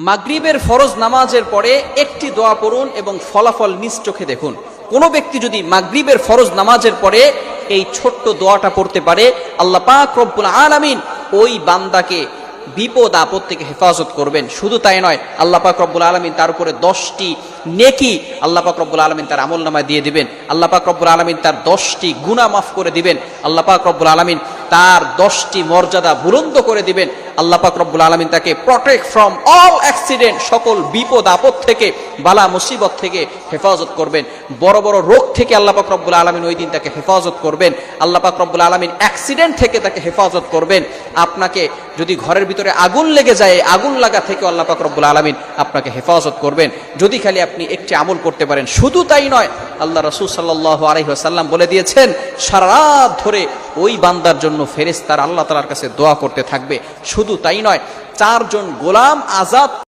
মাগরিবের ফরজ নামাজের পরে একটি দোয়া পড়ুন এবং ফলাফল নিজ চোখে দেখুন। কোনো ব্যক্তি যদি মাগরিবের ফরজ নামাজের পরে এই ছোট্ট দোয়াটা পড়তে পারে, আল্লাহ পাক রব্বুল আলামিন ওই বান্দাকে বিপদ আপদ থেকে হেফাজত করবেন। শুধু তাই নয়, আল্লাহ পাক রব্বুল আলামিন তার উপরে 10টি নেকি আল্লাহ পাক রব্বুল আলামিন তার আমলনামায় দিয়ে দিবেন। আল্লাহ পাক রব্বুল আলামিন তার 10টি গুনাহ মাফ করে দিবেন। আল্লাহ পাক রব্বুল আলামিন তার 10টি মর্যাদা বুলন্দ করে দিবেন। আল্লাহ পাক রব্বুল আলামিন তাকে প্রটেক্ট ফ্রম অল অ্যাক্সিডেন্ট, সকল বিপদ আপদ থেকে, বালা মুসিবত থেকে হেফাজত করবেন। বড় বড় রোগ থেকে আল্লাহ পাক রব্বুল আলামিন ওই দিন তাকে হেফাজত করবেন। আল্লাহ পাক রব্বুল আলামিন অ্যাক্সিডেন্ট থেকে তাকে হেফাজত করবেন। আপনাকে যদি ঘরের ভিতরে আগুন লেগে যায়, আগুন লাগা থেকে আল্লাহ পাক রব্বুল আলামিন আপনাকে হেফাজত করবেন, যদি খালি আপনি একটি আমল করতে পারেন। শুধু তাই নয়, আল্লাহ রাসূল সাল্লাল্লাহু আলাইহি ওয়াসাল্লাম বলে দিয়েছেন, সারা রাত ধরে ওই বান্দার জন্য ফেরেশতারা আল্লাহ তাআলার কাছে দোয়া করতে থাকবে। শুধু তাই নয়, 4 জন গোলাম আজাদ